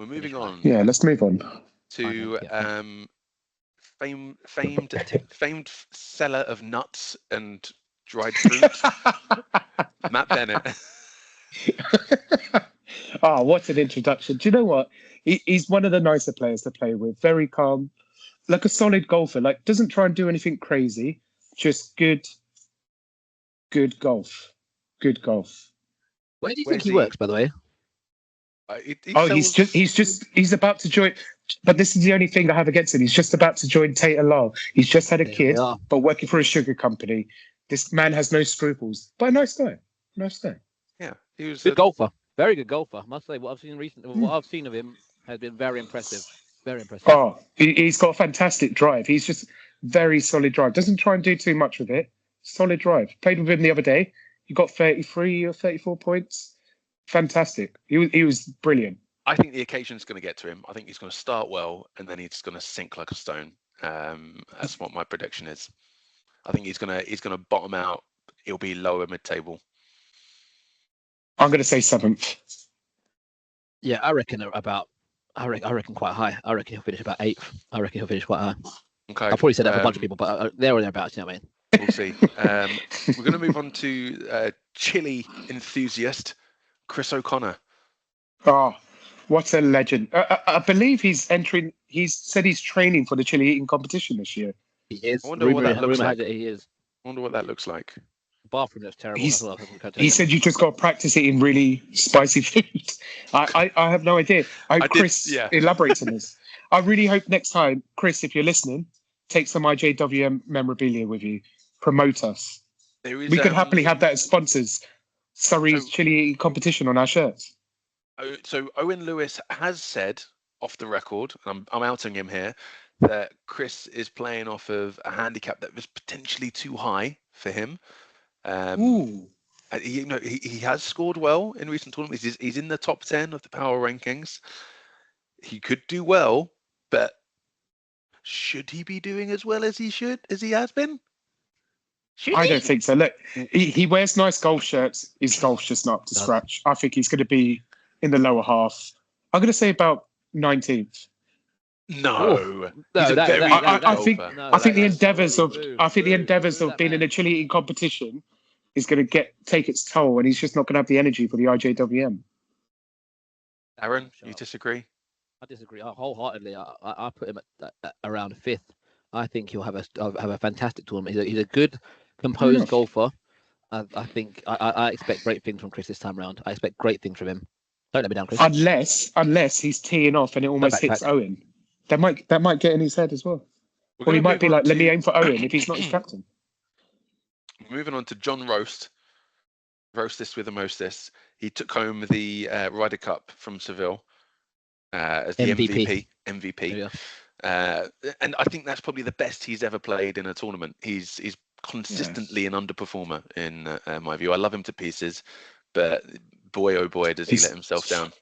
We're moving on. Yeah, let's move on to famed seller of nuts and dried fruit, Matt Bennett. Oh, what an introduction. Do you know what? He's one of the nicer players to play with. Very calm, like a solid golfer. Like, doesn't try and do anything crazy. Just good golf. Good golf. Where do you think he works, by the way? He's about to join. But this is the only thing I have against him. He's just about to join Tate and Lyle. He's just had a kid, but working for a sugar company. This man has no scruples, but a nice guy. Nice guy. Yeah, he was good golfer. Very good golfer. I must say, what I've seen of him has been very impressive. Very impressive. Oh, he's got a fantastic drive. He's just very solid drive. Doesn't try and do too much with it. Solid drive. Played with him the other day. He got 33 or 34 points. Fantastic. He was brilliant. I think the occasion's going to get to him. I think he's going to start well, and then he's going to sink like a stone. That's what my prediction is. I think he's going to bottom out. He'll be lower mid-table. I'm going to say 7th. Yeah, I reckon quite high. I reckon he'll finish about 8th. I reckon he'll finish quite high. Okay. I've probably said that for a bunch of people, but there or thereabouts, you know what I mean? We'll see. We're going to move on to chili enthusiast Chris O'Connor. Oh, what a legend. I believe he's said he's training for the chili eating competition this year. He is. I wonder what that looks like. He is. I wonder what that looks like. The bathroom looks terrible. He said you just got to practice eating really spicy food. I have no idea. Chris elaborates on this. I really hope next time, Chris, if you're listening, take some IJWM memorabilia with you. Promote us. We could happily have that as sponsors. Surrey's chili eating competition on our shirts. So Owen Lewis has said off the record, I'm outing him here, that Chris is playing off of a handicap that was potentially too high for him. He has scored well in recent tournaments. He's in the top 10 of the power rankings. He could do well, but should he be doing as well as he has been? I don't think so. Look, he wears nice golf shirts. His golf's just not up to scratch. I think he's going to be in the lower half. I'm going to say about 19th. No, I think the endeavours of being in a chili eating competition is going to take its toll, and he's just not going to have the energy for the IJWM. Aaron, you disagree? I disagree wholeheartedly. I put him at around 5th. I think he'll have a fantastic tournament. He's a good, composed golfer. I think I expect great things from Chris this time round. I expect great things from him. Don't let me down, Chris. Unless he's teeing off and it almost hits Owen. That might get in his head as well. Or he might be like, let me aim for Owen if he's not his captain. Moving on to John Roast. Roastis with the mostest. He took home the Ryder Cup from Seville as the MVP. And I think that's probably the best he's ever played in a tournament. He's consistently an underperformer in my view. I love him to pieces, but boy, oh boy, does he let himself down.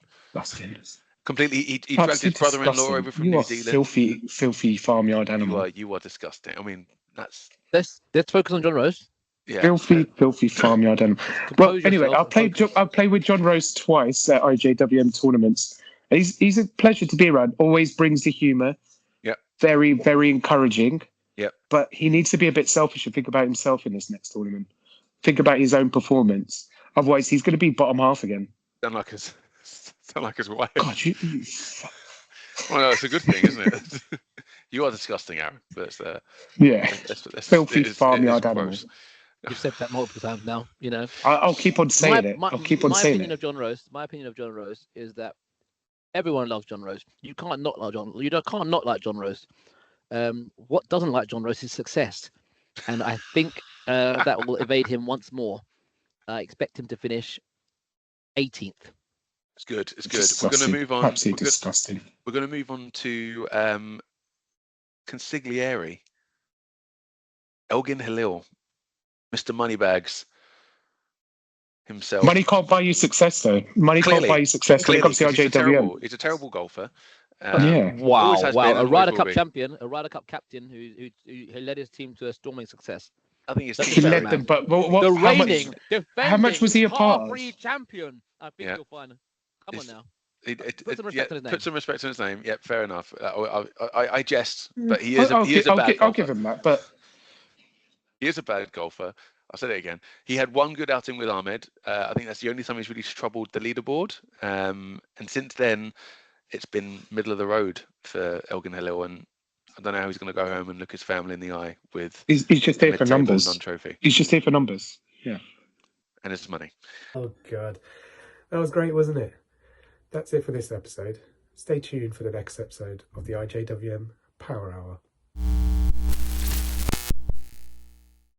Completely, he dragged his brother-in-law over from New Zealand. Filthy farmyard animal. You are disgusting. I mean, that's... Let's focus on John Rose. Yeah. Filthy farmyard animal. Well, anyway, I've played with John Rose twice at IJWM tournaments. He's a pleasure to be around. Always brings the humour. Yeah. Very, very encouraging. Yeah. But he needs to be a bit selfish and think about himself in this next tournament. Think about his own performance. Otherwise, he's going to be bottom half again. Sound like his wife. God, you well, no, it's a good thing, isn't it? You are disgusting, Aaron. But filthy farmyard animal. You've said that multiple times now. You know. I'll keep on saying it. I'll keep on saying it. My opinion of John Rose is that everyone loves John Rose. You can't not like John. You can't not like John Rose. What doesn't like John Rose is success, and I think that will evade him once more. I expect him to finish 18th. It's good. Disgusting. We're going to move on. Absolutely disgusting. We're going to move on to Consigliere, Elgin Halil, Mr. Moneybags himself. Money can't buy you success, though. Money can't buy you success when it comes to IJWM. He's a terrible golfer. Wow. A Ryder Cup champion, a Ryder Cup captain who led his team to a storming success. I think he led them, but how much was he a part of? Free champion. I think you'll find. Come on now. Put some respect on his name. Put some respect on his name. Yep, fair enough. I jest, but he is a bad golfer. I'll give him that, but he is a bad golfer. I'll say it again. He had one good outing with Ahmed. I think that's the only time he's really troubled the leaderboard. And since then, it's been middle of the road for Elgin Halil, and I don't know how he's going to go home and look his family in the eye with. He's just here for numbers. Non-trophy. He's just here for numbers. Yeah. And his money. Oh God, that was great, wasn't it? That's it for this episode. Stay tuned for the next episode of the IJWM Power Hour.